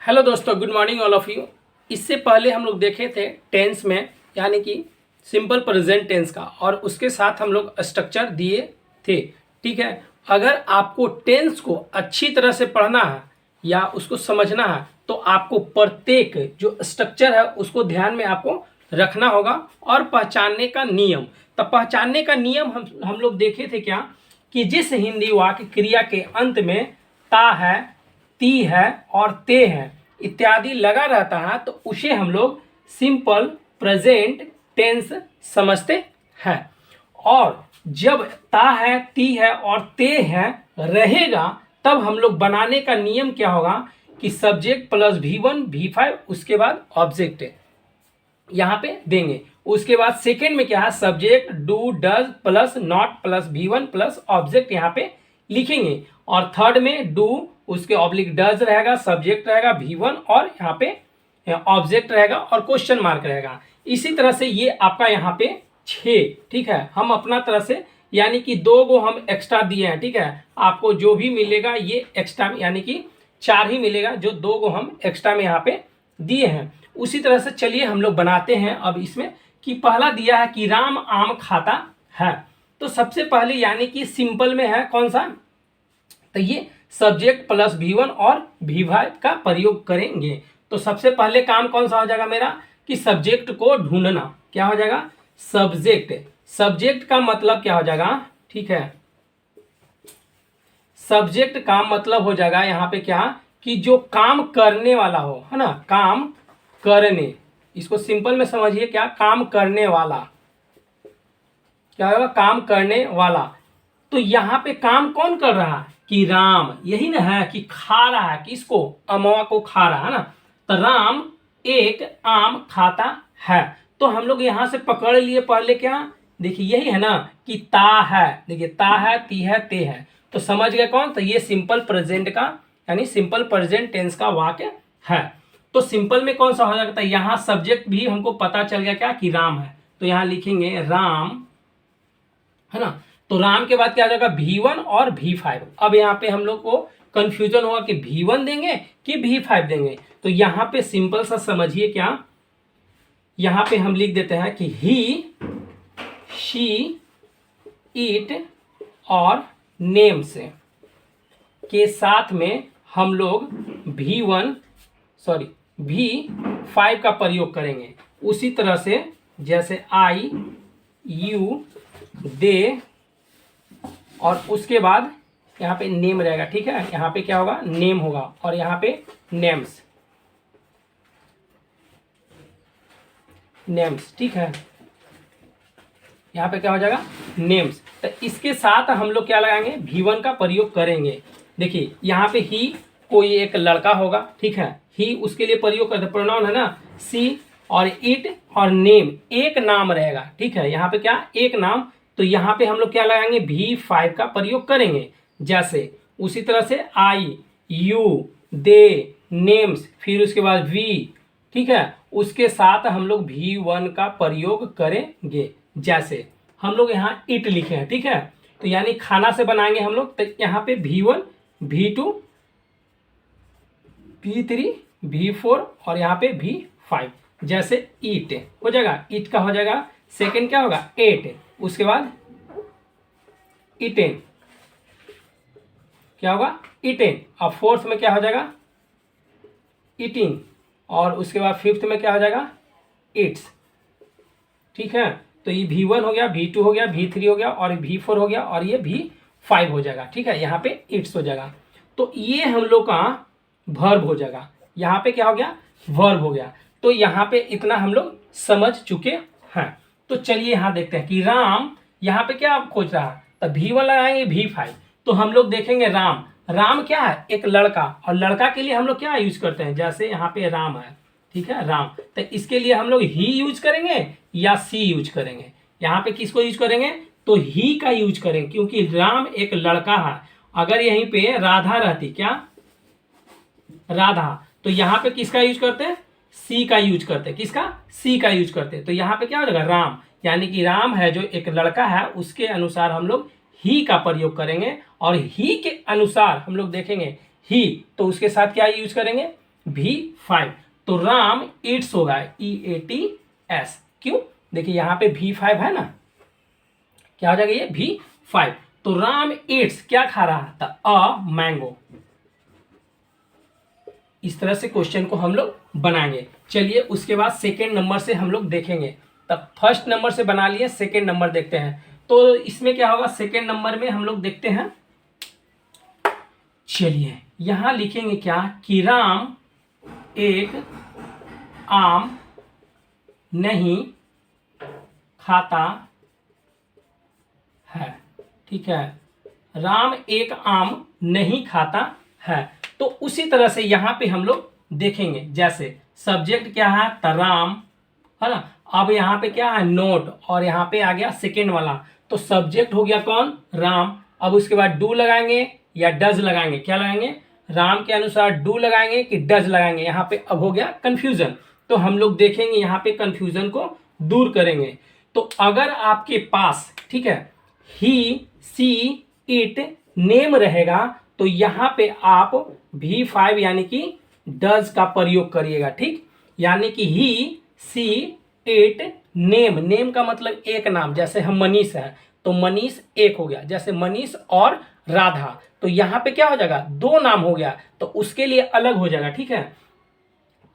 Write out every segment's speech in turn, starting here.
Hello दोस्तों, good morning all of you. इससे पहले हम लोग देखे थे टेंस में, यानी कि सिंपल प्रेजेंट टेंस का, और उसके साथ हम लोग स्ट्रक्चर दिए थे। ठीक है, अगर आपको टेंस को अच्छी तरह से पढ़ना है या उसको समझना है तो आपको प्रत्येक जो स्ट्रक्चर है उसको ध्यान में आपको रखना होगा और पहचानने का नियम। तब पहचानने का नियम हम लोग देखे थे क्या, कि जिस हिंदी वाक्य क्रिया के अंत में ता है, ती है और ते है इत्यादि लगा रहता है तो उसे हम लोग सिंपल प्रेजेंट टेंस समझते हैं। और जब ता है, ती है और ते है रहेगा तब हम लोग बनाने का नियम क्या होगा कि सब्जेक्ट प्लस V1 V5 उसके बाद ऑब्जेक्ट यहाँ पे देंगे। उसके बाद सेकेंड में क्या है, subject do does plus not plus V1 plus object यहाँ पे लिखेंगे। और थर्ड में डू उसके ऑब्लिक डज रहेगा, सब्जेक्ट रहेगा V1 और यहाँ पे ऑब्जेक्ट रहेगा और क्वेश्चन मार्क रहेगा। इसी तरह से ये आपका यहाँ पे 6। ठीक है, हम अपना तरह से यानी कि 2 गो हम एक्स्ट्रा दिए हैं। ठीक है, आपको जो भी मिलेगा ये एक्स्ट्रा यानी कि 4 ही मिलेगा, जो 2 गो हम एक्स्ट्रा में यहाँ पे दिए हैं। उसी तरह से चलिए हम लोग बनाते हैं अब इसमें कि पहला दिया है कि राम आम खाता है। तो सबसे पहले यानी कि सिंपल में है कौन सा, तो ये सब्जेक्ट प्लस V1 और V5 का प्रयोग करेंगे। तो सबसे पहले काम कौन सा हो जाएगा मेरा, कि सब्जेक्ट को ढूंढना। क्या हो जाएगा, सब्जेक्ट। सब्जेक्ट का मतलब क्या हो जाएगा, ठीक है, सब्जेक्ट का मतलब हो जाएगा यहाँ पे क्या, कि जो काम करने वाला हो, है ना, काम करने। इसको सिंपल में समझिए, क्या, काम करने वाला। क्या होगा, काम करने वाला। तो यहाँ पे काम कौन कर रहा है, कि राम, यही ना है, कि खा रहा है, किसको, अमवा को खा रहा है ना। तो राम एक आम खाता है। तो हम लोग यहाँ से पकड़ लिए पहले क्या, देखिए यही है ना, कि ता है, देखिए ता है, ती है, ते है। तो समझ गए कौन, तो ये सिंपल प्रेजेंट का यानी सिंपल प्रेजेंट टेंस का वाक्य है। तो सिंपल में कौन सा हो जाता है, यहाँ सब्जेक्ट भी हमको पता चल गया क्या, कि राम है। तो यहाँ लिखेंगे राम, है ना। तो राम के बाद क्या आ जाएगा, V1 और V5। अब यहाँ पे हम लोग को कंफ्यूजन होगा कि V1 देंगे कि V5 देंगे। तो यहाँ पे सिंपल सा समझिए, क्या, यहाँ पे हम लिख देते हैं कि ही, शी, इट और नेम्स के साथ में हम लोग V5 का प्रयोग करेंगे। उसी तरह से जैसे आई, यू, दे और उसके बाद यहाँ पे नेम रहेगा। ठीक है, यहाँ पे क्या होगा, नेम होगा और यहाँ पे नेम्स। ठीक है, यहाँ पे क्या हो जाएगा, नेम्स। तो इसके साथ हम लोग क्या लगाएंगे, V1 का प्रयोग करेंगे। देखिए यहाँ पे ही कोई एक लड़का होगा, ठीक है, ही उसके लिए प्रयोग करते, प्रोनाउन है ना, सी और इट और नेम, एक नाम रहेगा। ठीक है, यहाँ पे क्या, एक नाम। तो यहाँ पे हम लोग क्या लगाएंगे, V5 का प्रयोग करेंगे। जैसे उसी तरह से आई, यू, दे, नेम्स, फिर उसके बाद V। ठीक है, उसके साथ हम लोग V1 का प्रयोग करेंगे। जैसे हम लोग यहाँ इट लिखे हैं, ठीक है, तो यानी खाना से बनाएंगे हम लोग। तो यहाँ पे V1, V2, V3, V4 और यहाँ पे V5। जैसे ईट हो जाएगा, ईट का हो जाएगा सेकंड क्या होगा, 8। उसके बाद इटेन, क्या होगा, इटेन। और फोर्थ में क्या हो जाएगा, ईटिंग। और उसके बाद फिफ्थ में क्या हो जाएगा, इट्स। ठीक है, तो ये V1 हो गया, V2 हो गया, V3 हो गया और V4 हो गया और ये V5 हो जाएगा। ठीक है, यहाँ पे इट्स हो जाएगा। तो ये हम लोग का वर्ब हो जाएगा। यहाँ पे क्या हो गया, वर्ब हो गया। तो यहाँ पे इतना हम लोग समझ चुके हैं। तो चलिए यहाँ देखते हैं कि राम, यहाँ पे क्या आप खोज रहा है, तो V1 लगाएंगे, V5। तो हम लोग देखेंगे राम, राम क्या है, एक लड़का, और लड़का के लिए हम लोग क्या यूज करते हैं, जैसे यहाँ पे राम है, ठीक है, राम। तो इसके लिए हम लोग ही यूज करेंगे या सी यूज करेंगे। यहाँ पे किसको यूज करेंगे, तो ही का यूज करेंगे, क्योंकि राम एक लड़का है। अगर यहीं पे राधा रहती, क्या, राधा, तो यहाँ पे किसका यूज करते हैं, सी का यूज करते हैं। किसका, सी का यूज करते हैं। तो यहाँ पे क्या हो जाएगा, राम, यानी कि राम है जो एक लड़का है, उसके अनुसार हम लोग ही का प्रयोग करेंगे। और ही के अनुसार हम लोग देखेंगे ही, तो उसके साथ क्या यूज करेंगे, V5, तो राम ईट्स होगा EATS। क्यों? देखिए यहाँ पे V5 है ना, क्या हो जाएगा ये V5। तो राम ईट्स क्या खा रहा था? A mango. इस तरह से क्वेश्चन को हम लोग बनाएंगे। चलिए उसके बाद सेकेंड नंबर से हम लोग देखेंगे। तब फर्स्ट नंबर से बना लिए, सेकेंड नंबर देखते हैं। तो इसमें क्या होगा, सेकेंड नंबर में हम लोग देखते हैं। चलिए यहां लिखेंगे क्या कि राम एक आम नहीं खाता है। ठीक है, राम एक आम नहीं खाता है। तो उसी तरह से यहां पे हम लोग देखेंगे, जैसे सब्जेक्ट क्या है, राम है ना। अब यहाँ पे क्या है, नोट, और यहाँ पे आ गया सेकेंड वाला। तो सब्जेक्ट हो गया कौन, राम। अब उसके बाद डू लगाएंगे या डज लगाएंगे, क्या लगाएंगे, राम के अनुसार डू लगाएंगे कि डज लगाएंगे। यहाँ पे अब हो गया कंफ्यूजन। तो हम लोग देखेंगे यहाँ पे कंफ्यूजन को दूर करेंगे। तो अगर आपके पास, ठीक है, ही सी इट नेम रहेगा, तो यहाँ पे आप V5 यानी कि डज का प्रयोग करिएगा। ठीक, यानी कि ही सी इट नेम, नेम का मतलब एक नाम, जैसे हम मनीष है तो मनीष एक हो गया, जैसे मनीष और राधा। तो यहाँ पे क्या हो जाएगा, दो नाम हो गया, तो उसके लिए अलग हो जाएगा। ठीक है,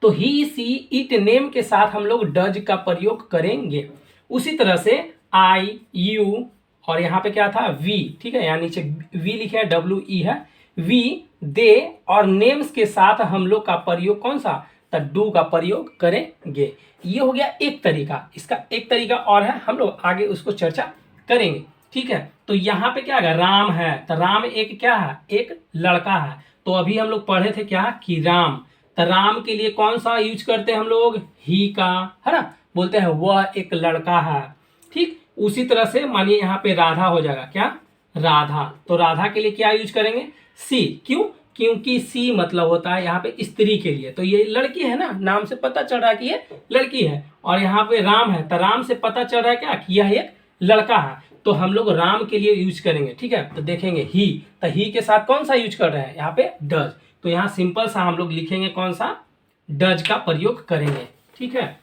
तो ही सी इट नेम के साथ हम लोग डज का प्रयोग करेंगे। उसी तरह से आई यू, और यहाँ पे क्या था, वी। ठीक है, यहाँ नीचे वी लिखे है, WE है, वी दे, और नेम्स के साथ हम लोग का प्रयोग कौन सा, तो डू का प्रयोग करेंगे। ये हो गया एक तरीका। इसका एक तरीका और है, हम लोग आगे उसको चर्चा करेंगे। ठीक है, तो यहाँ पे क्या है, राम है, तो राम एक क्या है, एक लड़का है। तो अभी हम लोग पढ़े थे क्या कि राम, तो राम के लिए कौन सा यूज करते हैं हम लोग, ही का, है ना, बोलते हैं वह एक लड़का है। ठीक, उसी तरह से मानिए यहाँ पे राधा हो जाएगा, क्या, राधा। तो राधा के लिए क्या यूज करेंगे, सी। क्यों, क्योंकि सी मतलब होता है यहाँ पे स्त्री के लिए। तो ये लड़की है ना, नाम से पता चल रहा है कि ये लड़की है। और यहाँ पे राम है, तो राम से पता चल रहा है क्या कि यह एक लड़का है। तो हम लोग राम के लिए यूज करेंगे। ठीक है, तो देखेंगे ही, तो ही के साथ कौन सा यूज कर रहे हैं, यहाँ पे डज। तो यहाँ सिंपल सा हम लोग लिखेंगे कौन सा, डज का प्रयोग करेंगे। ठीक है,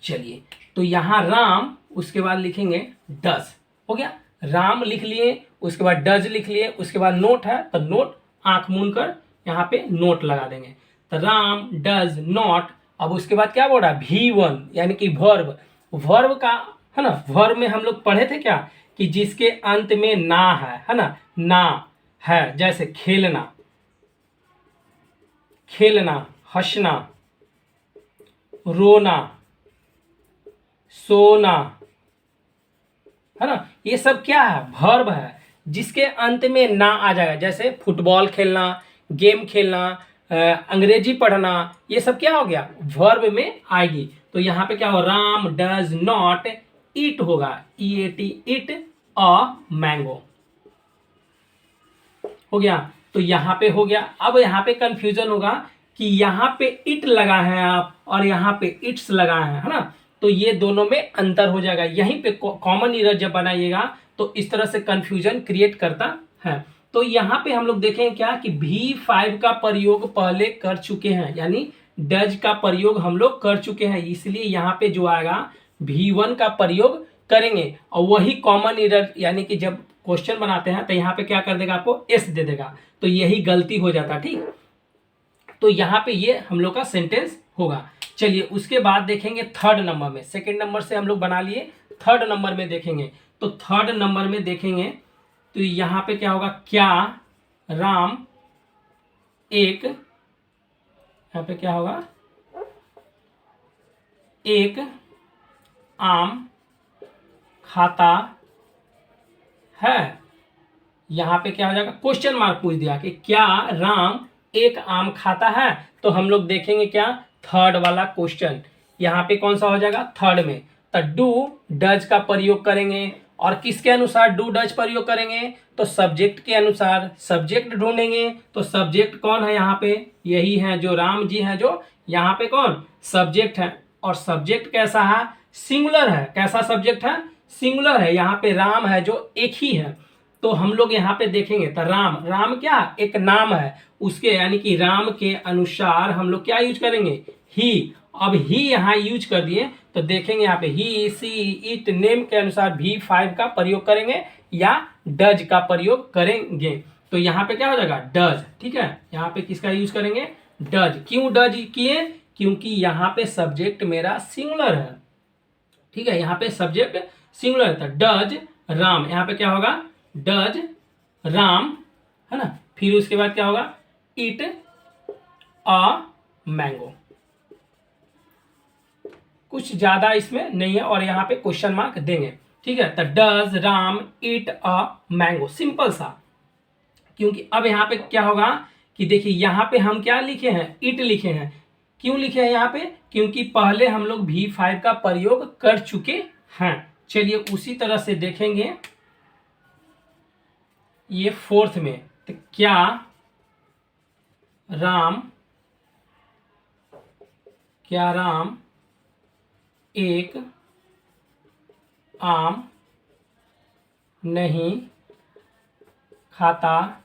चलिए तो यहाँ राम, उसके बाद लिखेंगे डज। हो गया, राम लिख लिए, उसके बाद डज लिख लिए, उसके बाद नोट है तो नोट आंख मूंद कर यहाँ पे नोट लगा देंगे। तो राम डज नॉट। अब उसके बाद क्या बोल रहा है, V1 यानी कि वर्ब। वर्ब का है ना, वर्ब में हम लोग पढ़े थे क्या कि जिसके अंत में ना है ना, ना है, जैसे खेलना, खेलना, हंसना, रोना, सोना, है ना, ये सब क्या है, वर्ब है जिसके अंत में ना आ जाएगा। जैसे फुटबॉल खेलना, गेम खेलना, अंग्रेजी पढ़ना, ये सब क्या हो गया, वर्ब में आएगी। तो यहाँ पे क्या हो, राम डज नॉट ईट होगा, EAT, ईट अ मैंगो। हो गया, तो यहाँ पे हो गया। अब यहाँ पे कंफ्यूजन होगा कि यहाँ पे इट लगा है आप और यहाँ पे इट्स लगा है ना, तो ये दोनों में अंतर हो जाएगा। यहीं पे कॉमन इरर जब बनाइएगा तो इस तरह से कंफ्यूजन क्रिएट करता है। तो यहाँ पे हम लोग देखें क्या कि V5 का प्रयोग पहले कर चुके हैं, यानी डज का प्रयोग हम लोग कर चुके हैं, इसलिए यहाँ पे जो आएगा V1 का प्रयोग करेंगे। और वही कॉमन इरर, यानी कि जब क्वेश्चन बनाते हैं तो यहाँ पे क्या कर देगा, आपको S दे देगा, तो यही गलती हो जाता। ठीक, तो यहाँ पे ये हम लोग का सेंटेंस होगा। चलिए उसके बाद देखेंगे थर्ड नंबर में। सेकंड नंबर से हम लोग बना लिए, थर्ड नंबर में देखेंगे। तो थर्ड नंबर में देखेंगे तो यहाँ पे क्या होगा, क्या राम एक, यहाँ पे क्या होगा, एक आम खाता है। यहाँ पे क्या हो जाएगा, क्वेश्चन मार्क पूछ दिया कि क्या राम एक आम खाता है। तो हम लोग देखेंगे क्या, थर्ड वाला क्वेश्चन, यहाँ पे कौन सा हो जाएगा, थर्ड में। तो डू डज का प्रयोग करेंगे, और किसके अनुसार डू डज प्रयोग करेंगे, तो सब्जेक्ट के अनुसार। सब्जेक्ट ढूंढेंगे, तो सब्जेक्ट कौन है यहाँ पे, यही है जो राम जी हैं, जो यहाँ पे कौन सब्जेक्ट है। और सब्जेक्ट कैसा है, सिंगुलर है। कैसा सब्जेक्ट है, सिंगुलर है। यहाँ पे राम है जो एक ही है, तो हम लोग यहाँ पे देखेंगे तो राम, राम क्या एक नाम है उसके, यानी कि राम के अनुसार हम लोग क्या यूज करेंगे, ही। अब ही यहाँ यूज कर दिए तो देखेंगे यहाँ पे ही, सी, इट, नेम के अनुसार V5 का प्रयोग करेंगे या डज का प्रयोग करेंगे। तो यहाँ पे क्या हो जाएगा, डज। ठीक है, यहाँ पे किसका यूज करेंगे, डज। क्यों डज किए, क्योंकि यहाँ पे सब्जेक्ट मेरा सिंगुलर है। ठीक है, यहाँ पे सब्जेक्ट सिंगुलर था, डज राम। यहाँ पे क्या होगा, डज राम, है ना। फिर उसके बाद क्या होगा, इट अ मैंगो। कुछ ज्यादा इसमें नहीं है, और यहाँ पे क्वेश्चन मार्क देंगे। ठीक है, तो does Ram it a mango, simple सा। क्योंकि अब यहाँ पे क्या होगा कि देखिए यहाँ पे हम क्या लिखे हैं, इट लिखे हैं। क्यों लिखे हैं यहाँ पे, क्योंकि पहले हम लोग V5 का प्रयोग कर चुके हैं। चलिए उसी तरह से देखेंगे ये फोर्थ में, तो क्या राम एक आम नहीं खाता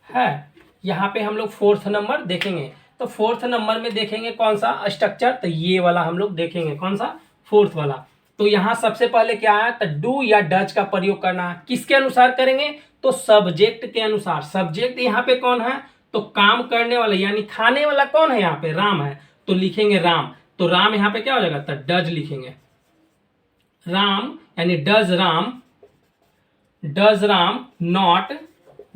है। यहाँ पे हम लोग फोर्थ नंबर देखेंगे। तो फोर्थ नंबर में देखेंगे कौन सा स्ट्रक्चर, तो ये वाला हम लोग देखेंगे, कौन सा, फोर्थ वाला। तो यहाँ सबसे पहले क्या है, तो डू या डज का प्रयोग करना। किसके अनुसार करेंगे, तो सब्जेक्ट के अनुसार। सब्जेक्ट यहाँ पे कौन है, तो काम करने वाला यानी खाने वाला कौन है, यहाँ पे राम है, तो लिखेंगे राम। तो राम यहाँ पे क्या हो जाएगा, तो डज लिखेंगे। राम यानी डज राम नॉट,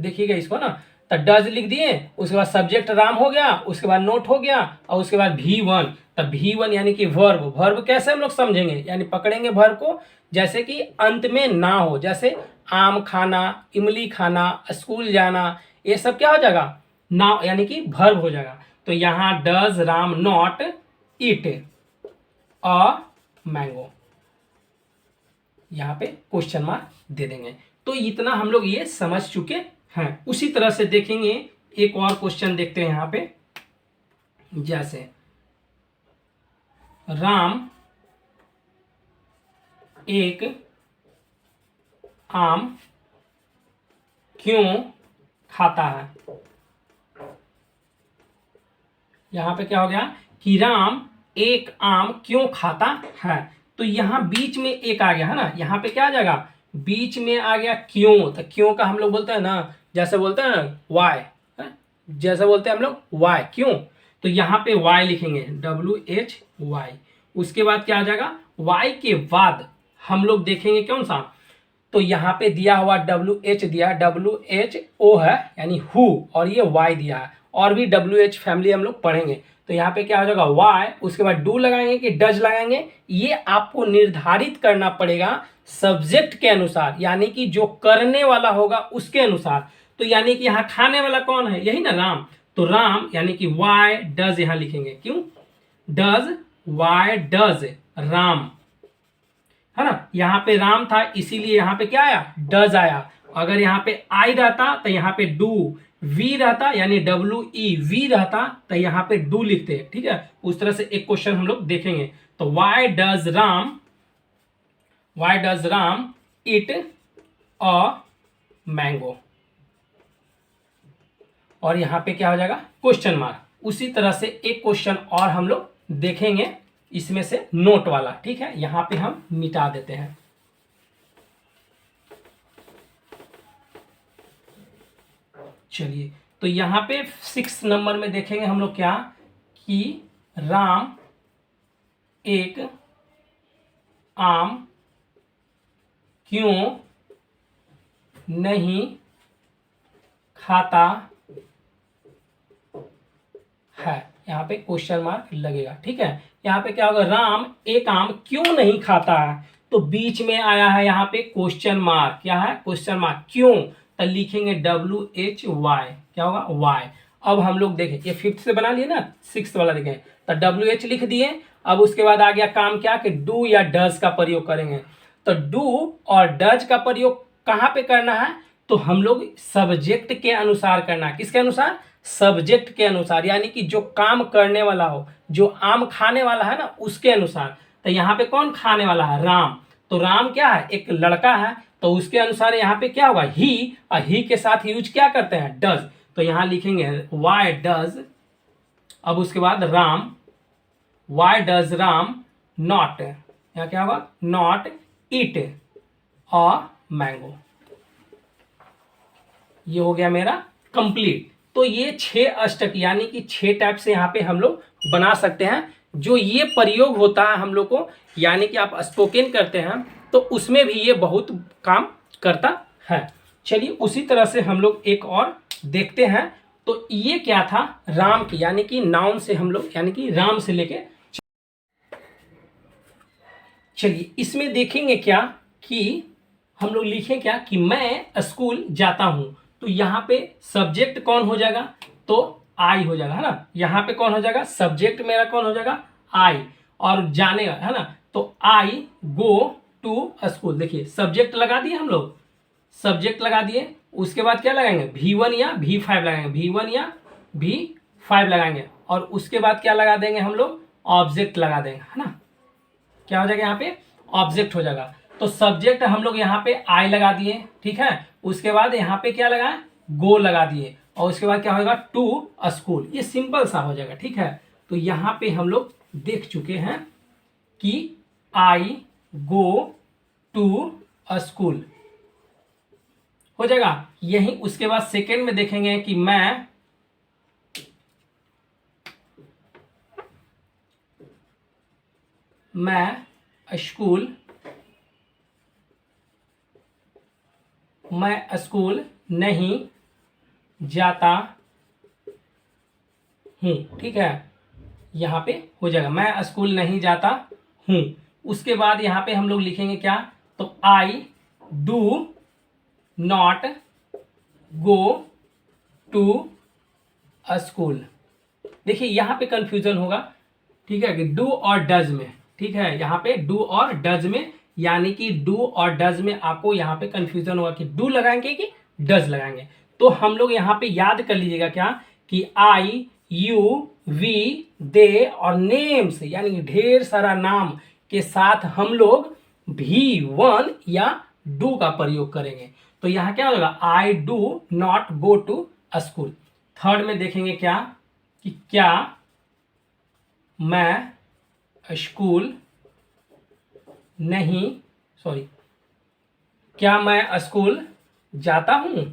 देखिएगा इसको ना, तो डज लिख दिए, उसके बाद सब्जेक्ट राम हो गया, उसके बाद नोट हो गया, और उसके बाद V1। तब V1 यानी कि वर्ब। वर्ब कैसे हम लोग समझेंगे, यानी पकड़ेंगे वर्ब को जैसे कि अंत में ना हो, जैसे आम खाना, इमली खाना, स्कूल जाना, ये सब क्या हो जाएगा, ना, यानी कि वर्ब हो जाएगा। तो यहाँ does Ram not it a mango, यहाँ पे क्वेश्चन मार्क दे देंगे। तो इतना हम लोग ये समझ चुके हैं। उसी तरह से देखेंगे, एक और क्वेश्चन देखते हैं यहाँ पे, जैसे राम एक आम क्यों खाता है। यहाँ पे क्या हो गया कि राम एक आम क्यों खाता है। तो यहाँ बीच में एक आ गया है ना, यहाँ पे क्या आ जाएगा, बीच में आ गया क्यों। तो क्यों का हम लोग बोलते हैं ना, जैसे बोलते हैं ना वाई, जैसे बोलते हैं हम लोग वाई, क्यों। तो यहाँ पे वाई लिखेंगे, WHY। उसके बाद क्या आ जाएगा, वाई के बाद हम लोग देखेंगे कौन सा, तो यहाँ पे दिया हुआ WH दिया, WHO है यानी हु, और ये वाई दिया है, और भी WH फैमिली हम लोग पढ़ेंगे। तो यहाँ पे क्या हो जाएगा वाई, उसके बाद डू लगाएंगे कि डज लगाएंगे, ये आपको निर्धारित करना पड़ेगा सब्जेक्ट के अनुसार, यानी कि जो करने वाला होगा उसके अनुसार। तो यानी कि यहाँ खाने वाला कौन है, यही ना राम। तो राम यानी कि वाई डज यहाँ लिखेंगे, क्यों डज, वाई डज राम, है ना। यहाँ पे राम था इसीलिए यहाँ पे क्या आया, डज आया। अगर यहाँ पे आई रहता तो यहाँ पे डू, वी रहता यानी WEV रहता तो यहाँ पे डू लिखते हैं। ठीक है, उस तरह से एक क्वेश्चन हम लोग देखेंगे। तो why does Ram it a mango, और यहाँ पे क्या हो जाएगा क्वेश्चन मार्क। उसी तरह से एक क्वेश्चन और हम लोग देखेंगे, इसमें से नोट वाला। ठीक है, यहाँ पे हम मिटा देते हैं। चलिए, तो यहाँ पे 6 नंबर में देखेंगे हम लोग क्या, कि राम एक आम क्यों नहीं खाता है। यहाँ पे क्वेश्चन मार्क लगेगा। ठीक है, यहाँ पे क्या होगा, राम एक आम क्यों नहीं खाता है, तो बीच में आया है यहाँ पे क्वेश्चन मार्क। क्या है, क्वेश्चन मार्क, क्यों, तो लिखेंगे WHY, क्या होगा वाई। अब हम लोग देखें, ये 5th से बना लिए ना, 6th वाला देखें, तो WH लिख दिए। अब उसके बाद आ गया काम क्या, कि डू या डज का प्रयोग करेंगे। तो डू और डज का प्रयोग कहाँ पे करना है, तो हम लोग सब्जेक्ट के अनुसार करना है। किसके अनुसार, सब्जेक्ट के अनुसार, यानी कि जो काम करने वाला हो, जो आम खाने वाला है ना, उसके अनुसार। तो यहाँ पे कौन खाने वाला है, राम। तो राम क्या है, एक लड़का है, तो उसके अनुसार यहाँ पे क्या होगा, ही, और ही के साथ यूज क्या करते हैं, डज। तो यहाँ लिखेंगे वाई डज, अब उसके बाद Ram, why does Ram not, यहाँ क्या होगा, नॉट ईट अ मैंगो। ये हो गया मेरा कंप्लीट। तो ये 6 अष्टक यानी कि 6 टाइप से यहाँ पे हम लोग बना सकते हैं। जो ये प्रयोग होता है हम लोग को, यानी कि आप स्पोकन करते हैं तो उसमें भी ये बहुत काम करता है। चलिए उसी तरह से हम लोग एक और देखते हैं। तो ये क्या था, राम की, यानी कि नाउन से हम लोग, यानी कि राम से लेके, चलिए इसमें देखेंगे क्या कि हम लोग लिखें क्या कि मैं स्कूल जाता हूं। तो यहाँ पे सब्जेक्ट कौन हो जाएगा, तो आई हो जाएगा, है ना। यहाँ पे कौन हो जाएगा, सब्जेक्ट मेरा कौन हो जाएगा, आई, और जाने, है ना। तो आई गो टू स्कूल, देखिए सब्जेक्ट लगा दिए हम लोग, सब्जेक्ट लगा दिए। उसके बाद क्या लगाएंगे, V1 या V5 लगाएंगे, V1 या V5 लगाएंगे, और उसके बाद क्या लगा देंगे हम लोग, ऑब्जेक्ट लगा देंगे, है ना। क्या हो जाएगा यहाँ पे, ऑब्जेक्ट हो जाएगा। तो सब्जेक्ट हम लोग यहाँ पे आई लगा दिए, ठीक है। उसके बाद यहाँ पे क्या लगाए, गो लगा दिए, और उसके बाद क्या होगा, टू स्कूल। ये सिंपल सा हो जाएगा, ठीक है। तो यहाँ पे हम लोग देख चुके हैं कि आई गो टू स्कूल हो जाएगा। यही उसके बाद सेकेंड में देखेंगे कि मैं स्कूल नहीं जाता हूं, ठीक है। यहाँ पे हो जाएगा मैं स्कूल नहीं जाता हूं। उसके बाद यहाँ पे हम लोग लिखेंगे क्या, तो I do not go to school. देखिए यहाँ पे कंफ्यूजन होगा, ठीक है, कि डू और डज में, ठीक है। यहाँ पे डू और डज में, यानी कि डू और डज में आपको यहाँ पे कंफ्यूजन होगा कि डू लगाएंगे कि डज लगाएंगे। तो हम लोग यहाँ पे याद कर लीजिएगा क्या कि आई, यू, वी, दे और नेम्स, यानी कि ढेर सारा नाम के साथ हम लोग V1 या डू का प्रयोग करेंगे। तो यहाँ क्या होगा, I do not go to school. Third में देखेंगे क्या कि क्या मैं स्कूल नहीं, क्या मैं स्कूल जाता हूं,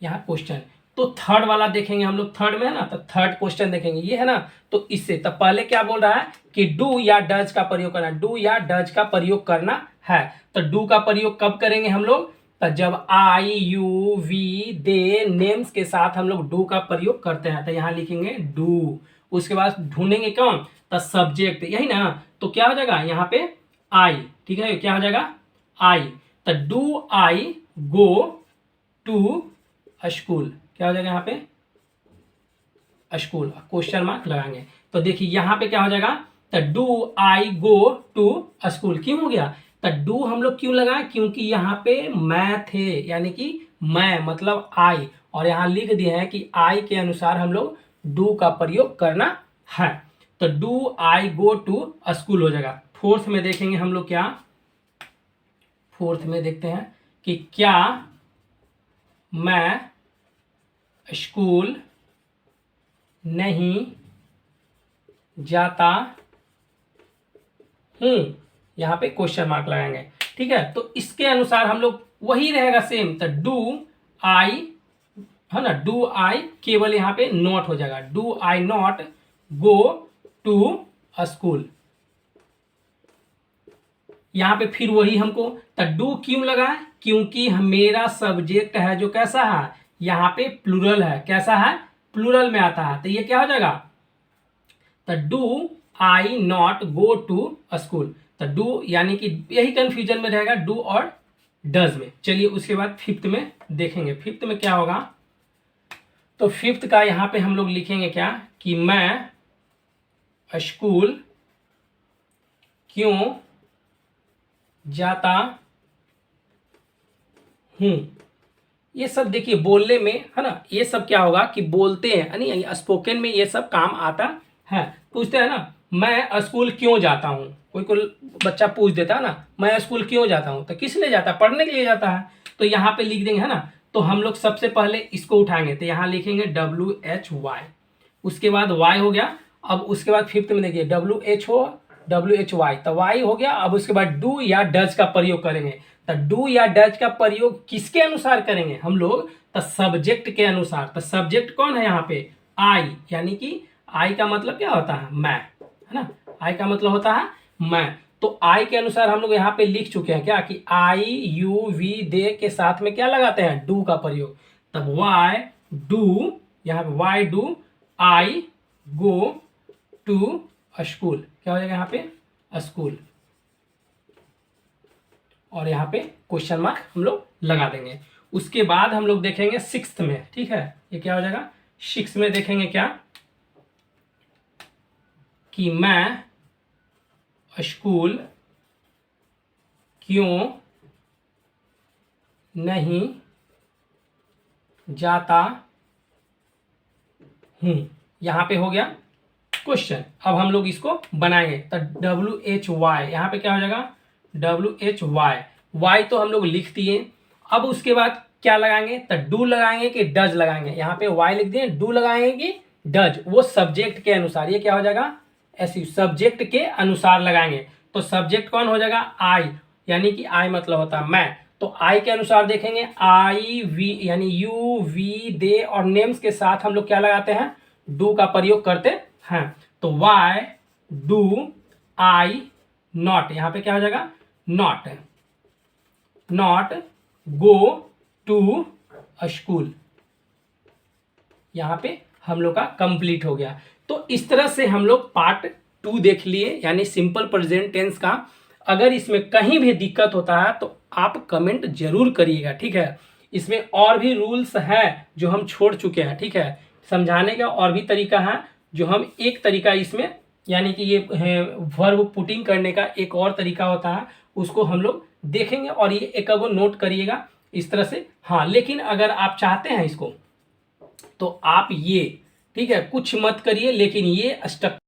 यहां क्वेश्चन। तो थर्ड वाला देखेंगे हम लोग, थर्ड में है ना, तो थर्ड क्वेश्चन देखेंगे, ये है ना। तो इससे तब पहले क्या बोल रहा है कि डू या डज का प्रयोग करना, डू या डज का प्रयोग करना है। तो डू का प्रयोग कब करेंगे हम लोग, तो जब आई, यू, वी, दे, नेम्स के साथ हम लोग डू का प्रयोग करते हैं। तो यहाँ लिखेंगे डू। उसके बाद ढूंढेंगे कौन, तो सब्जेक्ट, यही ना। तो क्या हो जाएगा यहाँ पे आई, ठीक है, क्या हो जाएगा आई। तो do I go to school, क्या हो जाएगा यहाँ पे स्कूल, क्वेश्चन मार्क लगाएंगे। तो देखिए यहाँ पे क्या हो जाएगा, तो do I go to school. क्यों हो गया, तो डू हम लोग क्यों लगाए, क्योंकि यहाँ पे मैं थे, यानी कि मैं मतलब आई, और यहाँ लिख दिए हैं कि आई के अनुसार हम लोग डू का प्रयोग करना है। तो do I go to school हो जाएगा। फोर्थ में देखेंगे हम लोग क्या, फोर्थ में देखते हैं कि क्या मैं स्कूल नहीं जाता हूं, यहाँ पे क्वेश्चन मार्क लगाएंगे, ठीक है। तो इसके अनुसार हम लोग वही रहेगा सेम। तो डू आई, है ना, डू आई केवल यहाँ पे नॉट हो जाएगा, do I not go to school. यहाँ पे फिर वही हमको, तो डू क्यों लगा है, क्योंकि मेरा सब्जेक्ट है जो कैसा है, यहाँ पे प्लूरल है, कैसा है, प्लूरल में आता है। तो ये क्या हो जाएगा, तो do I not go to school. तो डू यानी कि यही कंफ्यूजन में रहेगा डू और डज में। चलिए उसके बाद फिफ्थ में देखेंगे, फिफ्थ में क्या होगा। तो फिफ्थ का यहाँ पे हम लोग लिखेंगे क्या कि मैं स्कूल क्यों जाता हूं। ये सब देखिए बोलने में, है ना, ये सब क्या होगा कि बोलते हैं, यानी स्पोकन में ये सब काम आता है। पूछते हैं ना, मैं स्कूल क्यों जाता हूं, कोई बच्चा पूछ देता है ना, मैं स्कूल क्यों जाता हूँ, तो किस लिए जाता है, पढ़ने के लिए जाता है। तो यहाँ पे लिख देंगे, है ना। तो हम लोग सबसे पहले इसको उठाएंगे, तो यहाँ लिखेंगे WHY, उसके बाद Y हो गया। अब उसके बाद फिफ्थ में देखिए WHY, तो Y हो गया। अब उसके बाद डू या डज का प्रयोग करेंगे। तो डू या डज का प्रयोग किसके अनुसार करेंगे हम लोग, तो सब्जेक्ट के अनुसार। तो सब्जेक्ट कौन है यहाँ पे, आई, यानी कि आई का मतलब क्या होता है, मैं, है ना। आई का मतलब होता है मैं। तो आई के अनुसार हम लोग यहाँ पे लिख चुके हैं क्या, कि आई यू वी दे के साथ में क्या लगाते हैं, डू का प्रयोग। तब वाई डू, यहाँ पे why do I go to school, क्या हो जाएगा यहाँ पे, स्कूल, और यहाँ पे क्वेश्चन मार्क हम लोग लगा देंगे। उसके बाद हम लोग देखेंगे सिक्स्थ में, ठीक है, ये क्या हो जाएगा, सिक्स्थ में देखेंगे क्या, कि मैं स्कूल क्यों नहीं जाता हूं, यहां पे हो गया क्वेश्चन। अब हम लोग इसको बनाएंगे। तो WHY, यहाँ पे क्या हो जाएगा, WHY, वाई तो हम लोग लिख दिए। अब उसके बाद क्या लगाएंगे, तो डू लगाएंगे कि डज लगाएंगे। यहाँ पे वाई लिख दिए, डू लगाएंगे कि डज, वो सब्जेक्ट के अनुसार, ये क्या हो जाएगा, ऐसी सब्जेक्ट के अनुसार लगाएंगे। तो सब्जेक्ट कौन हो जाएगा, आई, यानी कि आई मतलब होता है मैं। तो आई के अनुसार देखेंगे, आई वी यानी यू वी दे और नेम्स के साथ हम लोग क्या लगाते हैं, डू का प्रयोग करते हैं। तो वाई डू आई नॉट, यहाँ पे क्या हो जाएगा, नॉट गो टू स्कूल, यहाँ पे हम लोग का कंप्लीट हो गया। तो इस तरह से हम लोग पार्ट 2 देख लिए, यानी सिंपल प्रेजेंट टेंस का। अगर इसमें कहीं भी दिक्कत होता है तो आप कमेंट जरूर करिएगा, ठीक है। इसमें और भी रूल्स हैं जो हम छोड़ चुके हैं, ठीक है। समझाने का और भी तरीका है, जो हम एक तरीका इसमें, यानी कि ये वर्ब पुटिंग करने का एक और तरीका होता है, उसको हम लोग देखेंगे। और ये एक अगो नोट करिएगा इस तरह से। हाँ, लेकिन अगर आप चाहते हैं इसको, तो आप ये, ठीक है, कुछ मत करिए, लेकिन ये स्ट्रक्चर